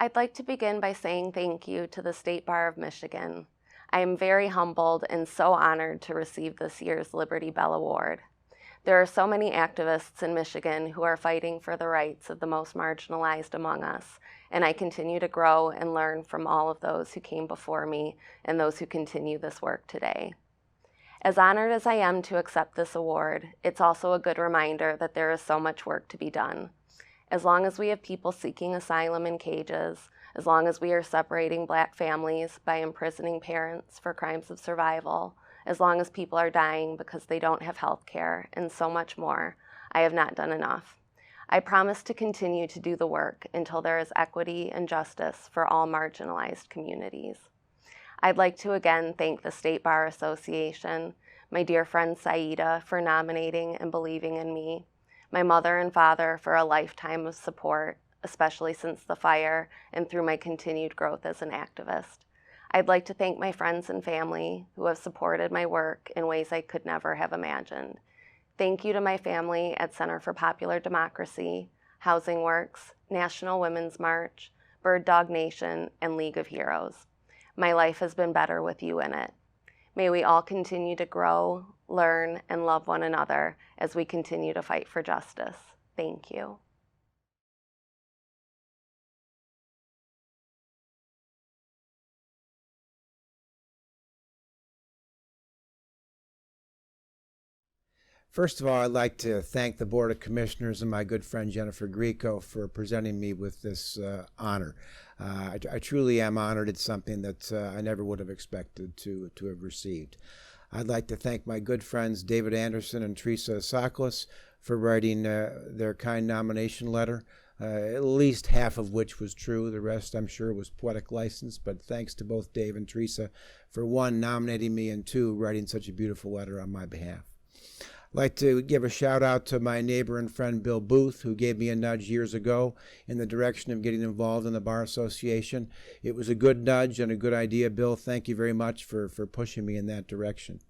I'd like to begin by saying thank you to the State Bar of Michigan. I am very humbled and so honored to receive this year's Liberty Bell Award. There are so many activists in Michigan who are fighting for the rights of the most marginalized among us, and I continue to grow and learn from all of those who came before me and those who continue this work today. As honored as I am to accept this award, it's also a good reminder that there is so much work to be done. As long as we have people seeking asylum in cages, as long as we are separating Black families by imprisoning parents for crimes of survival, as long as people are dying because they don't have health care, and so much more, I have not done enough. I promise to continue to do the work until there is equity and justice for all marginalized communities. I'd like to again thank the State Bar Association, my dear friend Saida for nominating and believing in me, my mother and father for a lifetime of support, especially since the fire and through my continued growth as an activist. I'd like to thank my friends and family who have supported my work in ways I could never have imagined. Thank you to my family at Center for Popular Democracy, Housing Works, National Women's March, Bird Dog Nation, and League of Heroes. My life has been better with you in it. May we all continue to grow, learn, and love one another as we continue to fight for justice. Thank you. First of all, I'd like to thank the Board of Commissioners and my good friend Jennifer Grieco for presenting me with this honor. I truly am honored. It's something that I never would have expected to have received. I'd like to thank my good friends David Anderson and Teresa Saklis for writing their kind nomination letter, at least half of which was true. The rest, I'm sure, was poetic license, but thanks to both Dave and Teresa for, one, nominating me, and two, writing such a beautiful letter on my behalf. I'd like to give a shout out to my neighbor and friend Bill Booth, who gave me a nudge years ago in the direction of getting involved in the Bar Association. It was a good nudge and a good idea, Bill. Thank you very much for pushing me in that direction.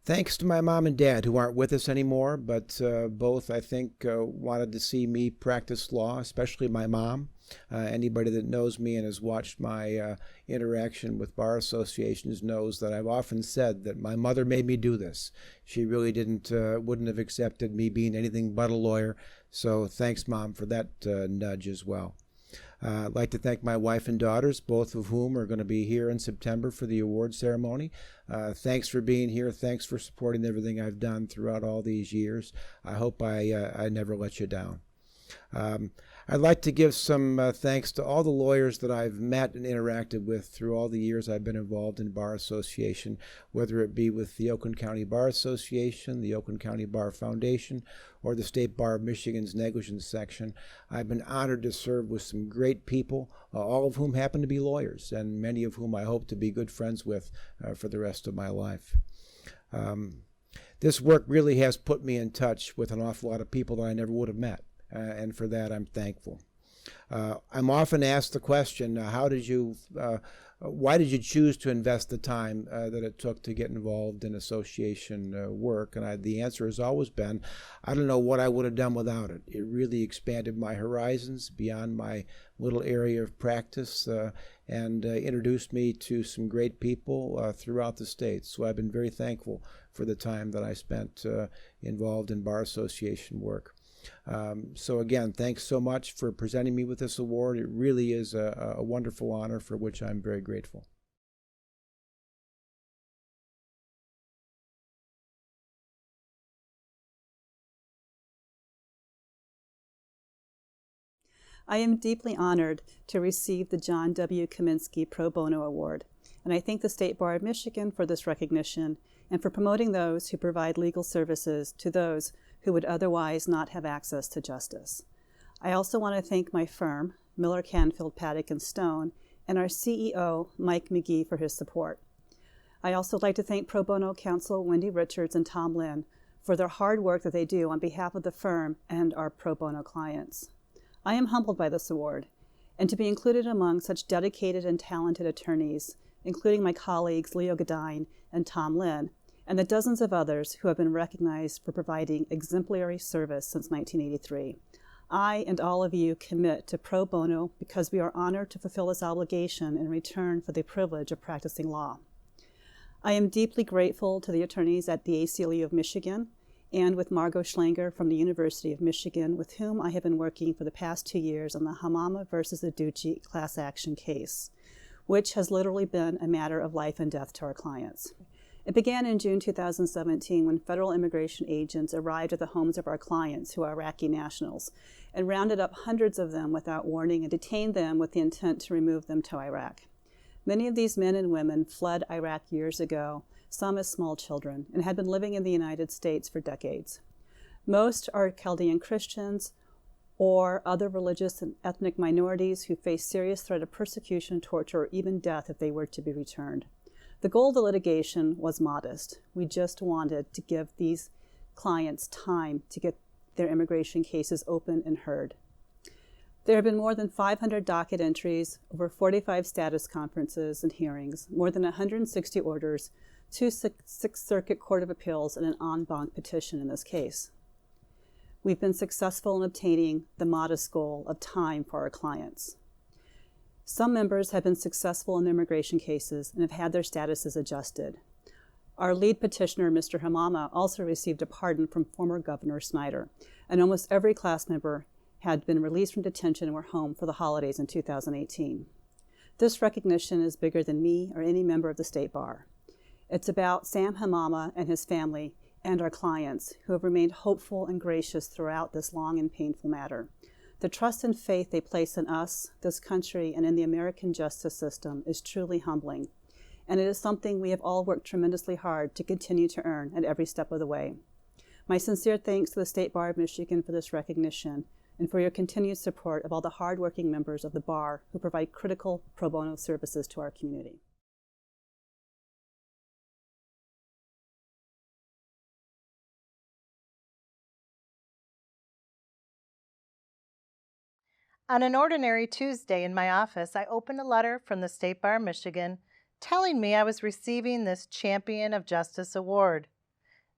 Thanks to my mom and dad, who aren't with us anymore, but both, I think, wanted to see me practice law, especially my mom. Anybody that knows me and has watched my interaction with bar associations knows that I've often said that my mother made me do this. She really wouldn't have accepted me being anything but a lawyer. So thanks, Mom, for that nudge as well. I'd like to thank my wife and daughters, both of whom are going to be here in September for the award ceremony. Thanks for being here. Thanks for supporting everything I've done throughout all these years. I hope I never let you down. I'd like to give some thanks to all the lawyers that I've met and interacted with through all the years I've been involved in Bar Association, whether it be with the Oakland County Bar Association, the Oakland County Bar Foundation, or the State Bar of Michigan's negligence section. I've been honored to serve with some great people, all of whom happen to be lawyers, and many of whom I hope to be good friends with for the rest of my life. This work really has put me in touch with an awful lot of people that I never would have met. And for that, I'm thankful. I'm often asked the question, why did you choose to invest the time that it took to get involved in association work? And the answer has always been, I don't know what I would have done without it. It really expanded my horizons beyond my little area of practice and introduced me to some great people throughout the state. So I've been very thankful for the time that I spent involved in bar association work. So again, thanks so much for presenting me with this award. It really is a wonderful honor for which I'm very grateful. I am deeply honored to receive the John W. Kaminsky Pro Bono Award, and I thank the State Bar of Michigan for this recognition and for promoting those who provide legal services to those who would otherwise not have access to justice. I also want to thank my firm, Miller Canfield Paddock & Stone, and our CEO, Mike McGee, for his support. I also like to thank Pro Bono Counsel Wendy Richards and Tom Lynn for their hard work that they do on behalf of the firm and our pro bono clients. I am humbled by this award, and to be included among such dedicated and talented attorneys, including my colleagues Leo Godine and Tom Lynn, and the dozens of others who have been recognized for providing exemplary service since 1983. I and all of you commit to pro bono because we are honored to fulfill this obligation in return for the privilege of practicing law. I am deeply grateful to the attorneys at the ACLU of Michigan and with Margot Schlanger from the University of Michigan, with whom I have been working for the past 2 years on the Hamama versus Aducci class action case, which has literally been a matter of life and death to our clients. It began in June 2017 when federal immigration agents arrived at the homes of our clients, who are Iraqi nationals, and rounded up hundreds of them without warning and detained them with the intent to remove them to Iraq. Many of these men and women fled Iraq years ago, some as small children, and had been living in the United States for decades. Most are Chaldean Christians or other religious and ethnic minorities who face serious threat of persecution, torture, or even death if they were to be returned. The goal of the litigation was modest. We just wanted to give these clients time to get their immigration cases open and heard. There have been more than 500 docket entries, over 45 status conferences and hearings, more than 160 orders, 2 Sixth Circuit Court of Appeals, and an en banc petition in this case. We've been successful in obtaining the modest goal of time for our clients. Some members have been successful in their immigration cases and have had their statuses adjusted. Our lead petitioner, Mr. Hamama, also received a pardon from former Governor Snyder, and almost every class member had been released from detention and were home for the holidays in 2018. This recognition is bigger than me or any member of the State Bar. It's about Sam Hamama and his family and our clients, who have remained hopeful and gracious throughout this long and painful matter. The trust and faith they place in us, this country, and in the American justice system is truly humbling, and it is something we have all worked tremendously hard to continue to earn at every step of the way. My sincere thanks to the State Bar of Michigan for this recognition and for your continued support of all the hardworking members of the bar who provide critical pro bono services to our community. On an ordinary Tuesday in my office, I opened a letter from the State Bar of Michigan telling me I was receiving this Champion of Justice award.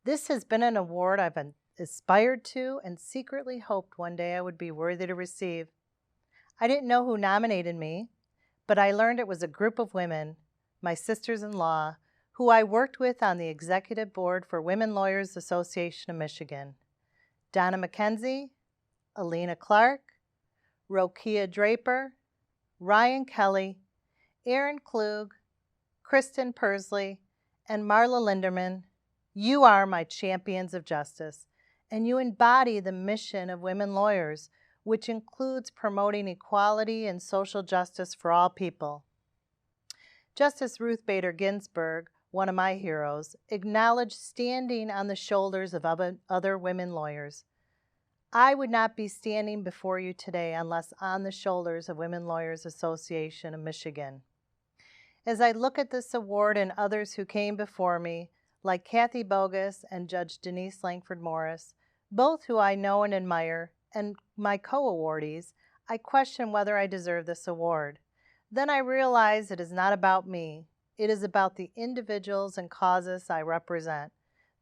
This has been an award I've aspired to and secretly hoped one day I would be worthy to receive. I didn't know who nominated me, but I learned it was a group of women, my sisters-in-law, who I worked with on the executive board for Women Lawyers Association of Michigan. Donna McKenzie, Alina Clark, Rokia Draper, Ryan Kelly, Aaron Klug, Kristen Persley, and Marla Linderman. You are my champions of justice, and you embody the mission of women lawyers, which includes promoting equality and social justice for all people. Justice Ruth Bader Ginsburg, one of my heroes, acknowledged standing on the shoulders of other women lawyers. I would not be standing before you today unless on the shoulders of Women Lawyers Association of Michigan. As I look at this award and others who came before me, like Kathy Bogus and Judge Denise Langford Morris, both who I know and admire, and my co-awardees, I question whether I deserve this award. Then I realize it is not about me. It is about the individuals and causes I represent.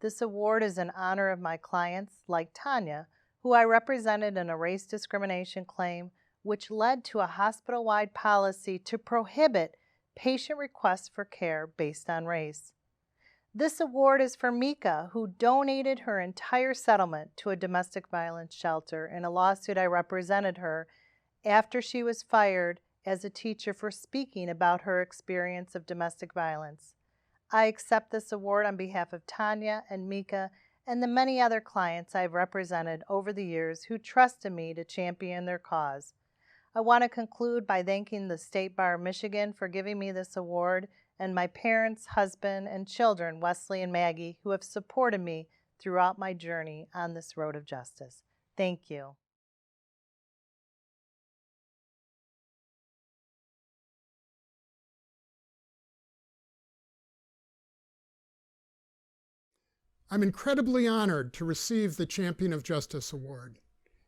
This award is in honor of my clients, like Tanya, who I represented in a race discrimination claim, which led to a hospital-wide policy to prohibit patient requests for care based on race. This award is for Mika, who donated her entire settlement to a domestic violence shelter in a lawsuit I represented her after she was fired as a teacher for speaking about her experience of domestic violence. I accept this award on behalf of Tanya and Mika and the many other clients I've represented over the years who trusted me to champion their cause. I want to conclude by thanking the State Bar of Michigan for giving me this award and my parents, husband, and children, Wesley and Maggie, who have supported me throughout my journey on this road of justice. Thank you. I'm incredibly honored to receive the Champion of Justice Award.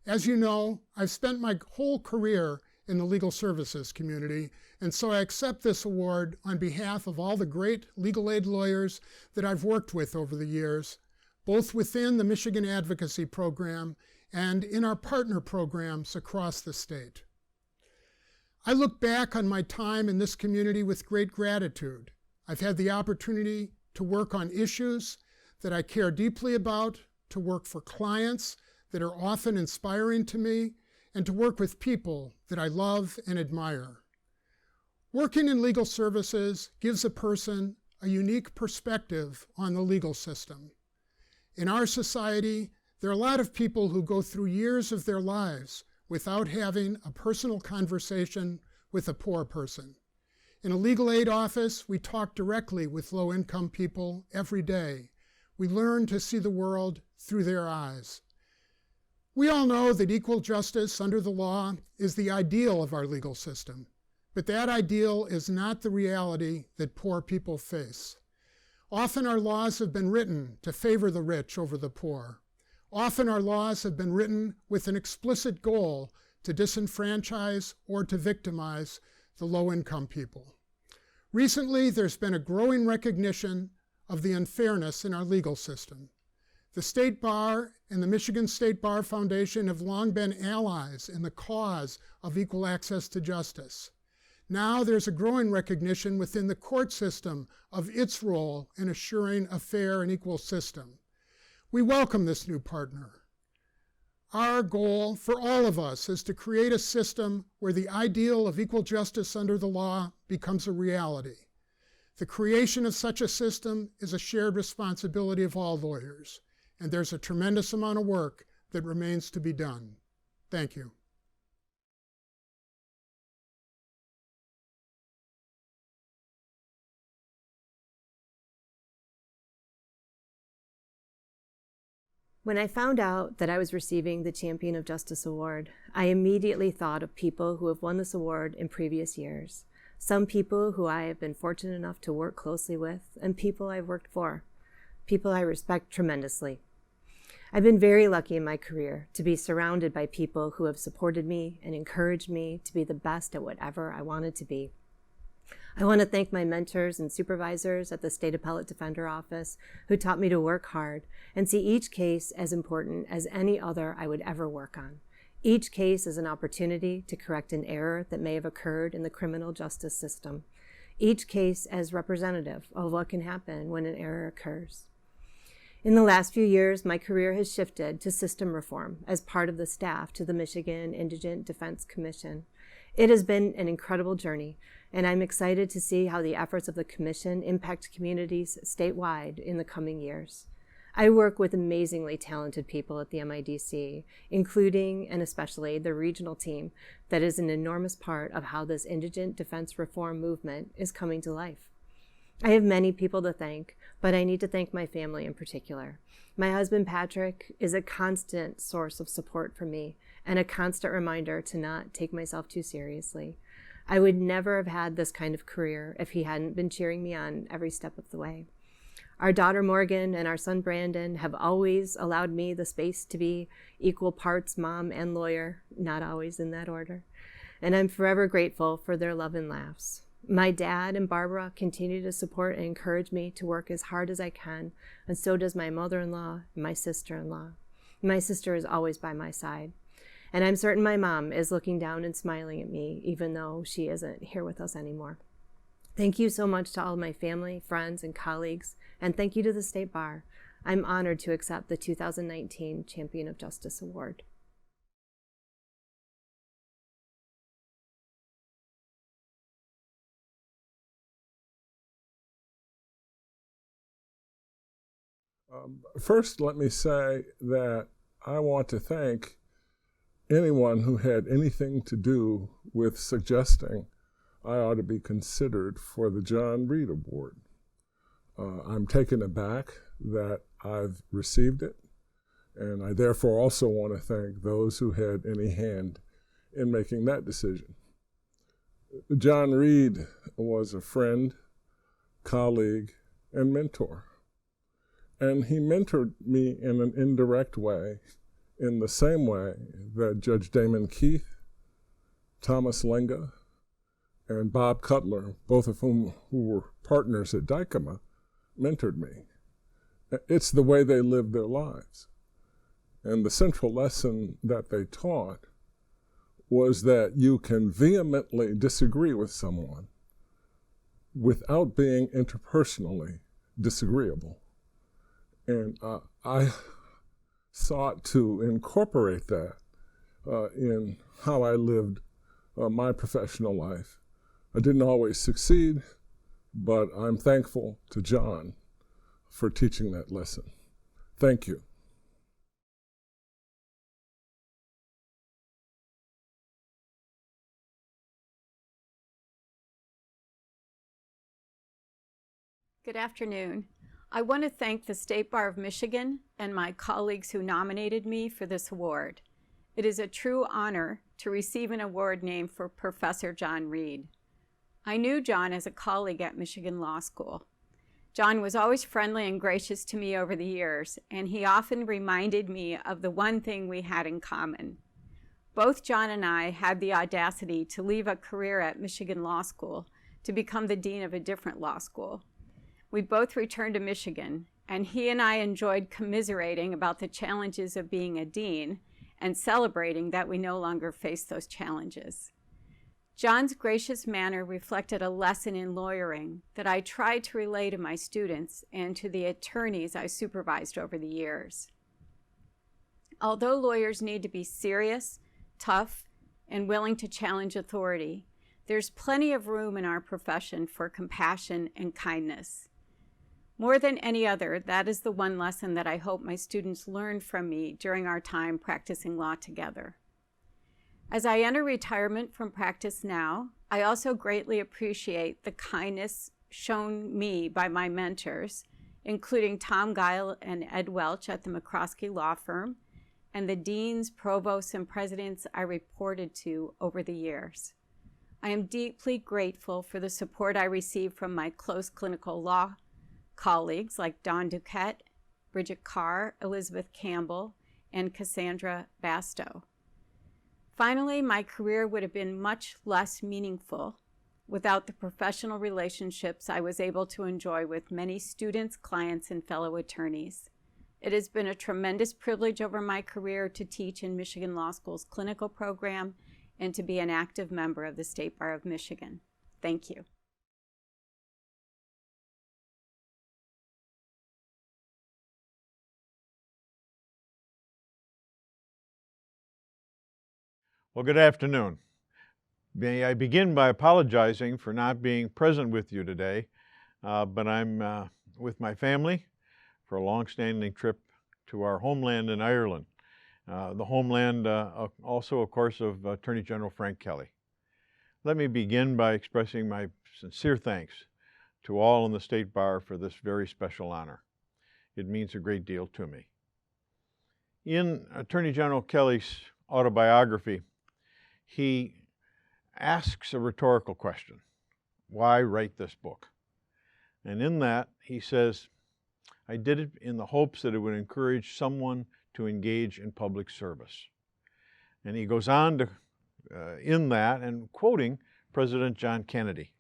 As you know, I've spent my whole career in the legal services community, and so I accept this award on behalf of all the great legal aid lawyers that I've worked with over the years, both within the Michigan Advocacy Program and in our partner programs across the state. I look back on my time in this community with great gratitude. I've had the opportunity to work on issues that I care deeply about, to work for clients that are often inspiring to me, and to work with people that I love and admire. Working in legal services gives a person a unique perspective on the legal system. In our society, there are a lot of people who go through years of their lives without having a personal conversation with a poor person. In a legal aid office, we talk directly with low-income people every day. We learn to see the world through their eyes. We all know that equal justice under the law is the ideal of our legal system, but that ideal is not the reality that poor people face. Often our laws have been written to favor the rich over the poor. Often our laws have been written with an explicit goal to disenfranchise or to victimize the low-income people. Recently, there's been a growing recognition of the unfairness in our legal system. The State Bar and the Michigan State Bar Foundation have long been allies in the cause of equal access to justice. Now there's a growing recognition within the court system of its role in assuring a fair and equal system. We welcome this new partner. Our goal for all of us is to create a system where the ideal of equal justice under the law becomes a reality. The creation of such a system is a shared responsibility of all lawyers, and there's a tremendous amount of work that remains to be done. Thank you. When I found out that I was receiving the Champion of Justice Award, I immediately thought of people who have won this award in previous years. Some people who I have been fortunate enough to work closely with, and people I've worked for. People I respect tremendously. I've been very lucky in my career to be surrounded by people who have supported me and encouraged me to be the best at whatever I wanted to be. I want to thank my mentors and supervisors at the State Appellate Defender Office who taught me to work hard and see each case as important as any other I would ever work on. Each case is an opportunity to correct an error that may have occurred in the criminal justice system. Each case as representative of what can happen when an error occurs. In the last few years, my career has shifted to system reform as part of the staff to the Michigan Indigent Defense Commission. It has been an incredible journey, and I'm excited to see how the efforts of the Commission impact communities statewide in the coming years. I work with amazingly talented people at the MIDC, including and especially the regional team that is an enormous part of how this indigent defense reform movement is coming to life. I have many people to thank, but I need to thank my family in particular. My husband, Patrick, is a constant source of support for me and a constant reminder to not take myself too seriously. I would never have had this kind of career if he hadn't been cheering me on every step of the way. Our daughter Morgan and our son Brandon have always allowed me the space to be equal parts mom and lawyer, not always in that order. And I'm forever grateful for their love and laughs. My dad and Barbara continue to support and encourage me to work as hard as I can, and so does my mother-in-law and my sister-in-law. My sister is always by my side. And I'm certain my mom is looking down and smiling at me, even though she isn't here with us anymore. Thank you so much to all my family, friends, and colleagues, and thank you to the State Bar. I'm honored to accept the 2019 Champion of Justice Award. First, let me say that I want to thank anyone who had anything to do with suggesting I ought to be considered for the John Reed Award. I'm taken aback that I've received it, and I therefore also want to thank those who had any hand in making that decision. John Reed was a friend, colleague, and mentor. And he mentored me in an indirect way, in the same way that Judge Damon Keith, Thomas Lenga, and Bob Cutler, both of whom who were partners at Dykema, mentored me. It's the way they lived their lives. And the central lesson that they taught was that you can vehemently disagree with someone without being interpersonally disagreeable. And I sought to incorporate that in how I lived my professional life. I didn't always succeed, but I'm thankful to John for teaching that lesson. Thank you. Good afternoon. I want to thank the State Bar of Michigan and my colleagues who nominated me for this award. It is a true honor to receive an award named for Professor John Reed. I knew John as a colleague at Michigan Law School. John was always friendly and gracious to me over the years, and he often reminded me of the one thing we had in common. Both John and I had the audacity to leave a career at Michigan Law School to become the dean of a different law school. We both returned to Michigan, and he and I enjoyed commiserating about the challenges of being a dean and celebrating that we no longer face those challenges. John's gracious manner reflected a lesson in lawyering that I tried to relay to my students and to the attorneys I supervised over the years. Although lawyers need to be serious, tough, and willing to challenge authority, there's plenty of room in our profession for compassion and kindness. More than any other, that is the one lesson that I hope my students learned from me during our time practicing law together. As I enter retirement from practice now, I also greatly appreciate the kindness shown me by my mentors, including Tom Guile and Ed Welch at the McCroskey Law Firm, and the deans, provosts, and presidents I reported to over the years. I am deeply grateful for the support I received from my close clinical law colleagues like Don Duquette, Bridget Carr, Elizabeth Campbell, and Cassandra Basto. Finally, my career would have been much less meaningful without the professional relationships I was able to enjoy with many students, clients, and fellow attorneys. It has been a tremendous privilege over my career to teach in Michigan Law School's clinical program and to be an active member of the State Bar of Michigan. Thank you. Well, good afternoon. May I begin by apologizing for not being present with you today, but I'm with my family for a long-standing trip to our homeland in Ireland, the homeland also, of course, of Attorney General Frank Kelly. Let me begin by expressing my sincere thanks to all in the State Bar for this very special honor. It means a great deal to me. In Attorney General Kelly's autobiography, he asks a rhetorical question: why write this book? And in that, he says, I did it in the hopes that it would encourage someone to engage in public service. And he goes on to, in that, and quoting President John Kennedy.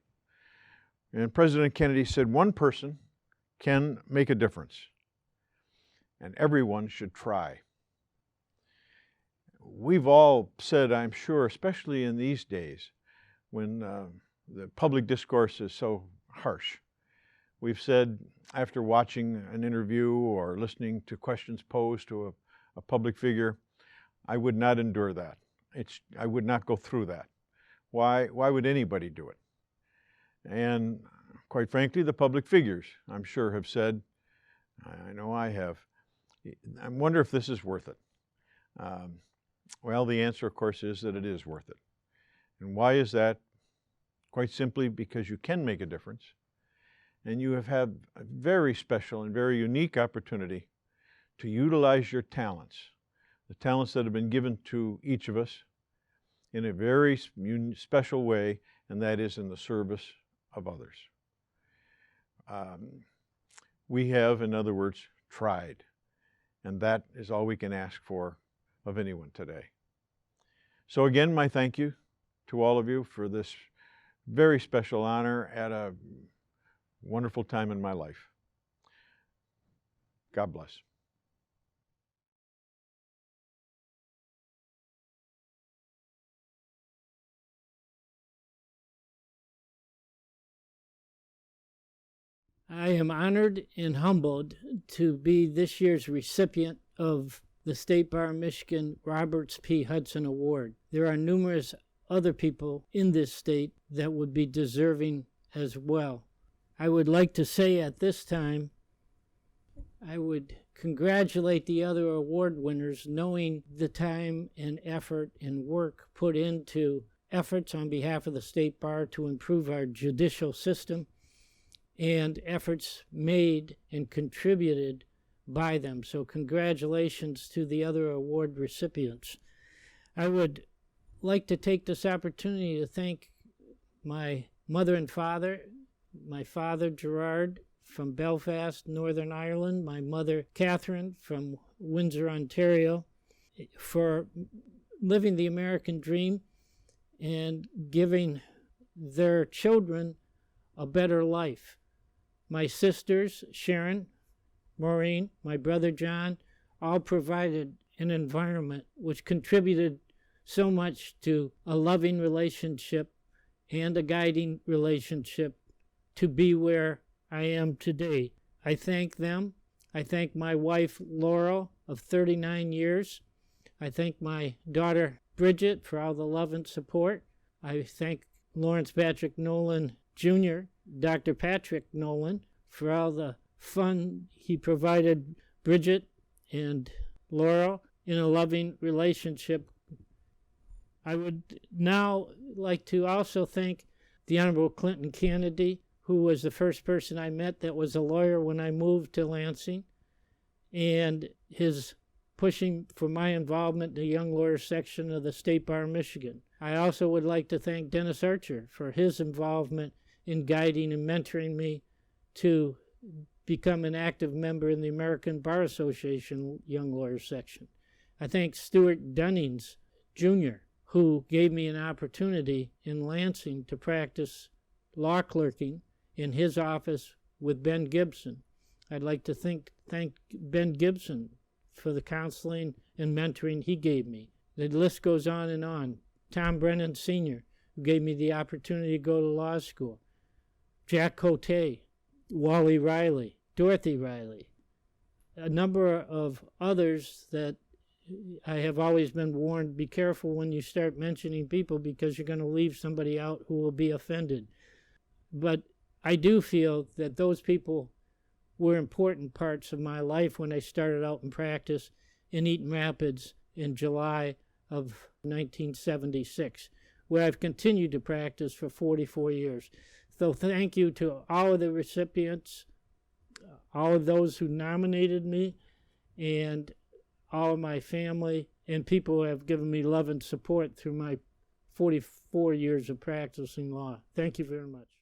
And President Kennedy said, one person can make a difference, and everyone should try. We've all said, I'm sure, especially in these days when the public discourse is so harsh, we've said, after watching an interview or listening to questions posed to a public figure, I would not endure that. I would not go through that. Why would anybody do it? And quite frankly, the public figures, I'm sure, have said, I know I have, I wonder if this is worth it. Well, the answer, of course, is that it is worth it. And why is that? Quite simply because you can make a difference, and you have had a very special and very unique opportunity to utilize your talents, the talents that have been given to each of us in a very special way, and that is in the service of others. We have, in other words, tried, and that is all we can ask for of anyone today. So again, my thank you to all of you for this very special honor at a wonderful time in my life. God bless. I am honored and humbled to be this year's recipient of the State Bar of Michigan Roberts P. Hudson Award. There are numerous other people in this state that would be deserving as well. I would like to say at this time, I would congratulate the other award winners, knowing the time and effort and work put into efforts on behalf of the State Bar to improve our judicial system, and efforts made and contributed by them. So congratulations to the other award recipients. I would like to take this opportunity to thank my mother and father, my father Gerard from Belfast, Northern Ireland, my mother Catherine from Windsor, Ontario, for living the American dream and giving their children a better life. My sisters, Sharon, Maureen, my brother John, all provided an environment which contributed so much to a loving relationship and a guiding relationship to be where I am today. I thank them. I thank my wife, Laurel, of 39 years. I thank my daughter, Bridget, for all the love and support. I thank Lawrence Patrick Nolan Jr., Dr. Patrick Nolan, for all the fun he provided Bridget and Laurel in a loving relationship. I would now like to also thank the Honorable Clinton Kennedy, who was the first person I met that was a lawyer when I moved to Lansing, and his pushing for my involvement in the Young Lawyers section of the State Bar of Michigan. I also would like to thank Dennis Archer for his involvement in guiding and mentoring me to become an active member in the American Bar Association Young Lawyers section. I thank Stuart Dunnings, Jr., who gave me an opportunity in Lansing to practice law clerking in his office with Ben Gibson. I'd like to thank Ben Gibson for the counseling and mentoring he gave me. The list goes on and on. Tom Brennan Sr., who gave me the opportunity to go to law school. Jack Cote, Wally Riley, Dorothy Riley, a number of others that I have always been warned, be careful when you start mentioning people because you're going to leave somebody out who will be offended. But I do feel that those people were important parts of my life when I started out in practice in Eaton Rapids in July of 1976, where I've continued to practice for 44 years. So thank you to all of the recipients, all of those who nominated me, and all of my family and people who have given me love and support through my 44 years of practicing law. Thank you very much.